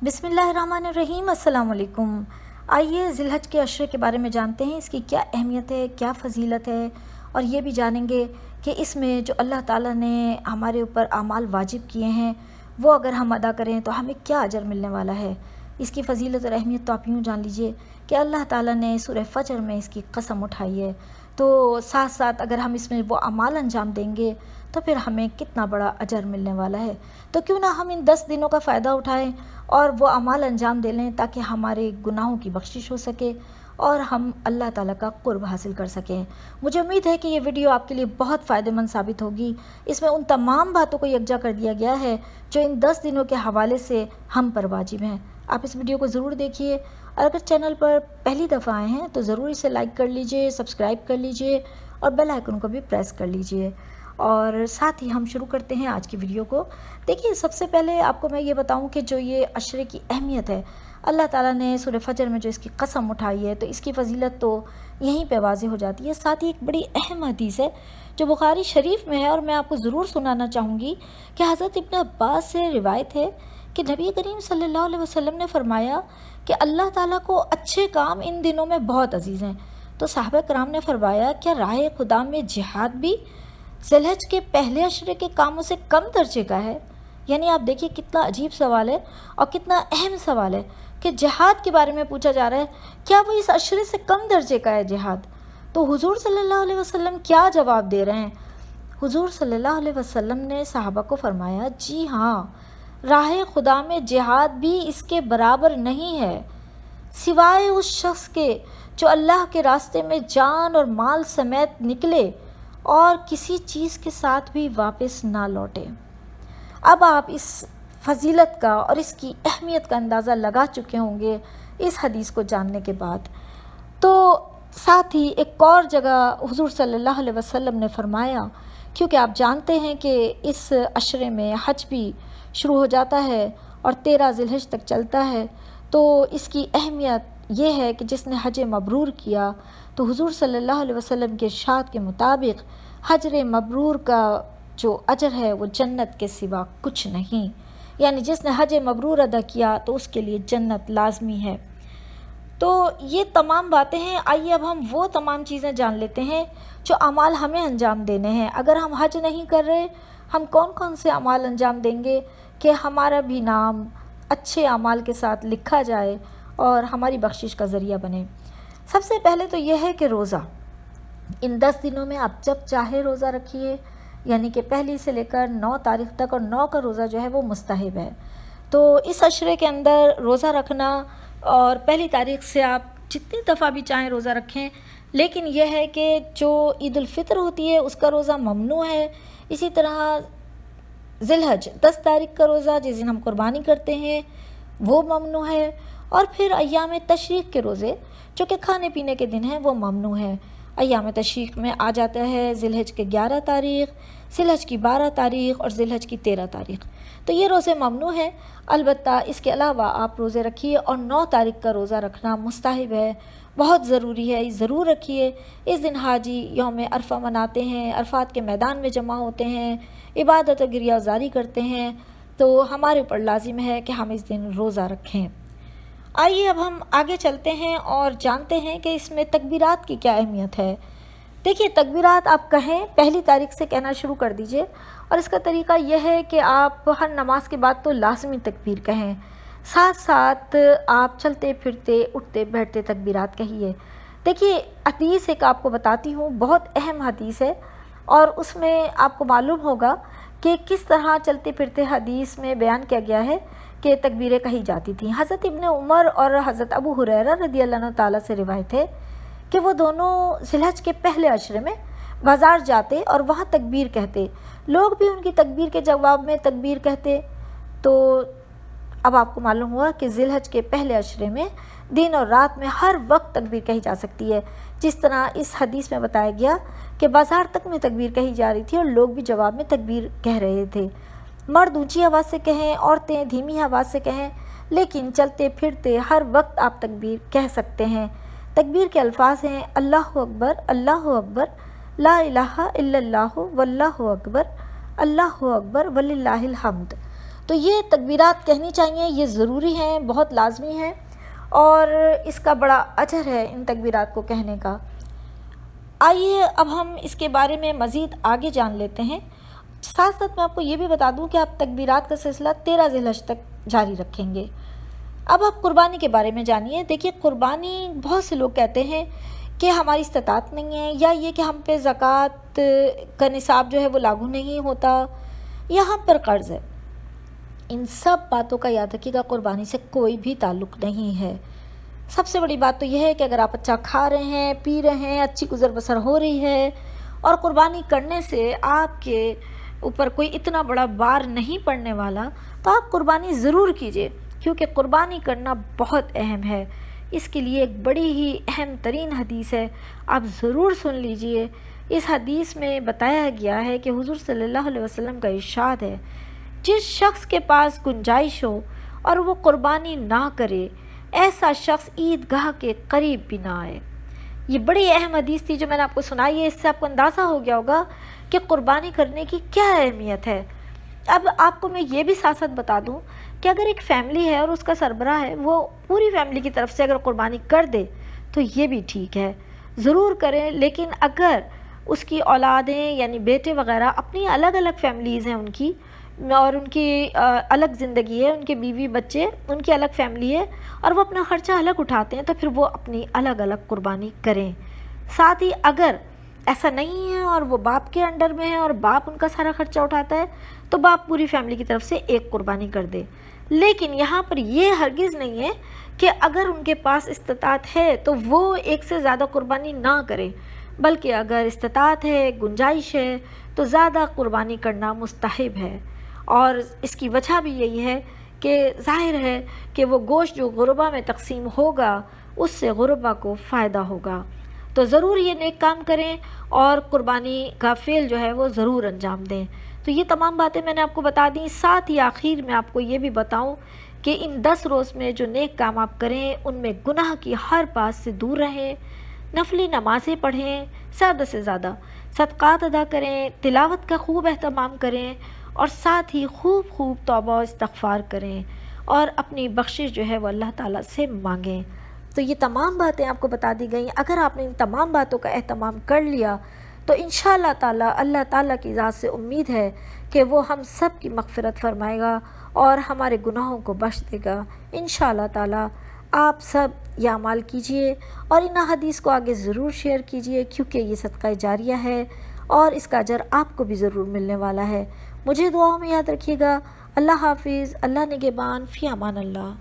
بسم اللہ الرحمن الرحیم۔ السلام علیکم۔ آئیے ذی الحج کے عشرے کے بارے میں جانتے ہیں، اس کی کیا اہمیت ہے، کیا فضیلت ہے، اور یہ بھی جانیں گے کہ اس میں جو اللہ تعالیٰ نے ہمارے اوپر اعمال واجب کیے ہیں وہ اگر ہم ادا کریں تو ہمیں کیا اجر ملنے والا ہے۔ اس کی فضیلت اور اہمیت تو آپ یوں جان لیجئے کہ اللہ تعالیٰ نے سورہ فجر میں اس کی قسم اٹھائی ہے، تو ساتھ ساتھ اگر ہم اس میں وہ اعمال انجام دیں گے تو پھر ہمیں کتنا بڑا اجر ملنے والا ہے۔ تو کیوں نہ ہم ان 10 دنوں کا فائدہ اٹھائیں اور وہ اعمال انجام دے لیں تاکہ ہمارے گناہوں کی بخشش ہو سکے اور ہم اللہ تعالیٰ کا قرب حاصل کر سکیں۔ مجھے امید ہے کہ یہ ویڈیو آپ کے لیے بہت فائدہ مند ثابت ہوگی۔ اس میں ان تمام باتوں کو یکجا کر دیا گیا ہے جو ان 10 دنوں کے حوالے سے ہم پر واجب ہیں۔ آپ اس ویڈیو کو ضرور دیکھیے، اور اگر چینل پر پہلی دفعہ آئے ہیں تو ضرور اسے لائک کر لیجئے، سبسکرائب کر لیجئے اور بیل آئیکن کو بھی پریس کر لیجئے۔ اور ساتھ ہی ہم شروع کرتے ہیں آج کی ویڈیو کو۔ دیکھیے، سب سے پہلے آپ کو میں یہ بتاؤں کہ جو یہ عشرے کی اہمیت ہے، اللہ تعالیٰ نے سورہ فجر میں جو اس کی قسم اٹھائی ہے تو اس کی فضیلت تو یہیں پہ واضح ہو جاتی ہے۔ ساتھ ہی ایک بڑی اہم حدیث ہے جو بخاری شریف میں ہے، اور میں آپ کو ضرور سنانا چاہوں گی کہ حضرت ابن عباس سے روایت ہے کہ نبی کریم صلی اللہ علیہ وسلم نے فرمایا کہ اللہ تعالیٰ کو اچھے کام ان دنوں میں بہت عزیز ہیں۔ تو صحابہ کرام نے فرمایا، کیا راہ خدا میں جہاد بھی ذی الحج کے پہلے عشرے کے کاموں سے کم درجے کا ہے؟ یعنی آپ دیکھیے کتنا عجیب سوال ہے اور کتنا اہم سوال ہے کہ جہاد کے بارے میں پوچھا جا رہا ہے، کیا وہ اس عشرے سے کم درجے کا ہے جہاد؟ تو حضور صلی اللہ علیہ وسلم کیا جواب دے رہے ہیں؟ حضور صلی اللہ علیہ وسلم نے صحابہ کو فرمایا، جی ہاں، راہ خدا میں جہاد بھی اس کے برابر نہیں ہے، سوائے اس شخص کے جو اللہ کے راستے میں جان اور مال سمیت نکلے اور کسی چیز کے ساتھ بھی واپس نہ لوٹے۔ اب آپ اس فضیلت کا اور اس کی اہمیت کا اندازہ لگا چکے ہوں گے اس حدیث کو جاننے کے بعد۔ تو ساتھ ہی ایک اور جگہ حضور صلی اللہ علیہ وسلم نے فرمایا، کیونکہ آپ جانتے ہیں کہ اس عشرے میں حج بھی شروع ہو جاتا ہے اور 13 ذی الحج تک چلتا ہے، تو اس کی اہمیت یہ ہے کہ جس نے حج مبرور کیا تو حضور صلی اللہ علیہ وسلم کے ارشاد کے مطابق حج مبرور کا جو اجر ہے وہ جنت کے سوا کچھ نہیں، یعنی جس نے حج مبرور ادا کیا تو اس کے لیے جنت لازمی ہے۔ تو یہ تمام باتیں ہیں۔ آئیے اب ہم وہ تمام چیزیں جان لیتے ہیں جو اعمال ہمیں انجام دینے ہیں۔ اگر ہم حج نہیں کر رہے، ہم کون کون سے اعمال انجام دیں گے کہ ہمارا بھی نام اچھے اعمال کے ساتھ لکھا جائے اور ہماری بخشش کا ذریعہ بنے؟ سب سے پہلے تو یہ ہے کہ روزہ، ان 10 دنوں میں آپ جب چاہے روزہ رکھیے، یعنی کہ پہلی سے لے کر 9 تاریخ تک، اور 9 کا روزہ جو ہے وہ مستحب ہے۔ تو اس عشرے کے اندر روزہ رکھنا، اور پہلی تاریخ سے آپ جتنی دفعہ بھی چاہیں روزہ رکھیں، لیکن یہ ہے کہ جو عید الفطر ہوتی ہے اس کا روزہ ممنوع ہے۔ اسی طرح ذی الحج 10 تاریخ کا روزہ جس دن ہم قربانی کرتے ہیں وہ ممنوع ہے، اور پھر ایام تشریق کے روزے جو کہ کھانے پینے کے دن ہیں وہ ممنوع ہے۔ ایام تشریق میں آ جاتا ہے ذی الحج کے 11 تاریخ، ذی الحج کی 12 تاریخ اور ذی الحج کی 13 تاریخ، تو یہ روزے ممنوع ہیں۔ البتہ اس کے علاوہ آپ روزے رکھیے، اور 9 تاریخ کا روزہ رکھنا مستحب ہے، بہت ضروری ہے، ضرور رکھیے۔ اس دن حاجی یوم عرفہ مناتے ہیں، عرفات کے میدان میں جمع ہوتے ہیں، عبادت و گریہ زاری کرتے ہیں، تو ہمارے اوپر لازم ہے کہ ہم اس دن روزہ رکھیں۔ آئیے اب ہم آگے چلتے ہیں اور جانتے ہیں کہ اس میں تکبیرات کی کیا اہمیت ہے۔ دیکھیے، تکبیرات آپ کہیں پہلی تاریخ سے کہنا شروع کر دیجئے، اور اس کا طریقہ یہ ہے کہ آپ ہر نماز کے بعد تو لازمی تکبیر کہیں، ساتھ ساتھ آپ چلتے پھرتے اٹھتے بیٹھتے تکبیرات کہیے۔ دیکھیے، حدیث ایک آپ کو بتاتی ہوں، بہت اہم حدیث ہے، اور اس میں آپ کو معلوم ہوگا کہ کس طرح چلتے پھرتے حدیث میں بیان کیا گیا ہے کہ تکبیریں کہی جاتی تھیں۔ حضرت ابن عمر اور حضرت ابو ہریرہ رضی اللہ عنہ تعالیٰ سے روایت ہے کہ وہ دونوں ذی الحج کے پہلے عشرے میں بازار جاتے اور وہاں تکبیر کہتے، لوگ بھی ان کی تکبیر کے جواب میں تکبیر کہتے۔ تو اب آپ کو معلوم ہوا کہ ذی الحج کے پہلے عشرے میں دن اور رات میں ہر وقت تکبیر کہی جا سکتی ہے، جس طرح اس حدیث میں بتایا گیا کہ بازار تک میں تکبیر کہی جا رہی تھی اور لوگ بھی جواب میں تکبیر کہہ رہے تھے۔ مرد اونچی آواز سے کہیں، عورتیں دھیمی آواز سے کہیں، لیکن چلتے پھرتے ہر وقت آپ تکبیر کہہ سکتے ہیں۔ تکبیر کے الفاظ ہیں اللہ اکبر، اللہ اکبر، لا الہ الا اللہ واللہ اکبر، اللہ اکبر وللہ الحمد۔ تو یہ تکبیرات کہنی چاہیے، یہ ضروری ہیں، بہت لازمی ہیں، اور اس کا بڑا اجر ہے ان تکبیرات کو کہنے کا۔ آئیے اب ہم اس کے بارے میں مزید آگے جان لیتے ہیں۔ ساتھ ساتھ میں آپ کو یہ بھی بتا دوں کہ آپ تکبیرات کا سلسلہ 13 ذی الحجہ تک جاری رکھیں گے۔ اب آپ قربانی کے بارے میں جانیے۔ دیکھیے، قربانی بہت سے لوگ کہتے ہیں کہ ہماری استطاعت نہیں ہے، یا یہ کہ ہم پہ زکوٰۃ کا نصاب جو ہے وہ لاگو نہیں ہوتا، یا ہم پر قرض ہے۔ ان سب باتوں کا یاد رکھیے گا، قربانی سے کوئی بھی تعلق نہیں ہے۔ سب سے بڑی بات تو یہ ہے کہ اگر آپ اچھا کھا رہے ہیں، پی رہے ہیں، اچھی گزر بسر ہو رہی ہے، اور قربانی کرنے سے آپ کے اوپر کوئی اتنا بڑا بار نہیں پڑنے والا، تو آپ قربانی ضرور کیجئے، کیونکہ قربانی کرنا بہت اہم ہے۔ اس کے لیے ایک بڑی ہی اہم ترین حدیث ہے، آپ ضرور سن لیجئے۔ اس حدیث میں بتایا گیا ہے کہ حضور صلی اللہ علیہ وسلم کا ارشاد ہے، جس شخص کے پاس گنجائش ہو اور وہ قربانی نہ کرے، ایسا شخص عیدگاہ کے قریب بھی نہ آئے۔ یہ بڑی اہم حدیث تھی جو میں نے آپ کو سنائی ہے۔ اس سے آپ کو اندازہ ہو گیا ہوگا کہ قربانی کرنے کی کیا اہمیت ہے۔ اب آپ کو میں یہ بھی ساتھ ساتھ بتا دوں کہ اگر ایک فیملی ہے اور اس کا سربراہ ہے، وہ پوری فیملی کی طرف سے اگر قربانی کر دے تو یہ بھی ٹھیک ہے، ضرور کریں۔ لیکن اگر اس کی اولادیں یعنی بیٹے وغیرہ اپنی الگ الگ فیملیز ہیں ان کی، اور ان کی الگ زندگی ہے، ان کے بیوی بچے، ان کی الگ فیملی ہے، اور وہ اپنا خرچہ الگ اٹھاتے ہیں، تو پھر وہ اپنی الگ الگ قربانی کریں۔ ساتھ ہی اگر ایسا نہیں ہے اور وہ باپ کے انڈر میں ہے اور باپ ان کا سارا خرچہ اٹھاتا ہے، تو باپ پوری فیملی کی طرف سے ایک قربانی کر دے۔ لیکن یہاں پر یہ ہرگز نہیں ہے کہ اگر ان کے پاس استطاعت ہے تو وہ ایک سے زیادہ قربانی نہ کریں، بلکہ اگر استطاعت ہے، گنجائش ہے، تو زیادہ قربانی کرنا مستحب ہے۔ اور اس کی وجہ بھی یہی ہے کہ ظاہر ہے کہ وہ گوشت جو غربا میں تقسیم ہوگا، اس سے غربا کو فائدہ ہوگا۔ تو ضرور یہ نیک کام کریں اور قربانی کا فعل جو ہے وہ ضرور انجام دیں۔ تو یہ تمام باتیں میں نے آپ کو بتا دیں۔ ساتھ ہی آخر میں آپ کو یہ بھی بتاؤں کہ ان 10 روز میں جو نیک کام آپ کریں، ان میں گناہ کی ہر بات سے دور رہیں، نفلی نمازیں پڑھیں، زیادہ سے زیادہ صدقات ادا کریں، تلاوت کا خوب اہتمام کریں، اور ساتھ ہی خوب خوب توبہ و استغفار کریں، اور اپنی بخشش جو ہے وہ اللہ تعالیٰ سے مانگیں۔ تو یہ تمام باتیں آپ کو بتا دی گئیں۔ اگر آپ نے ان تمام باتوں کا اہتمام کر لیا تو انشاءاللہ تعالیٰ اللہ تعالیٰ کی ذات سے امید ہے کہ وہ ہم سب کی مغفرت فرمائے گا اور ہمارے گناہوں کو بخش دے گا انشاءاللہ تعالیٰ۔ آپ سب یہ اعمال کیجئے اور ان حدیث کو آگے ضرور شیئر کیجئے، کیونکہ یہ صدقہ جاریہ ہے اور اس کا اجر آپ کو بھی ضرور ملنے والا ہے۔ مجھے دعاؤں میں یاد رکھیے گا۔ اللہ حافظ، اللہ نگہبان، فی امان اللہ۔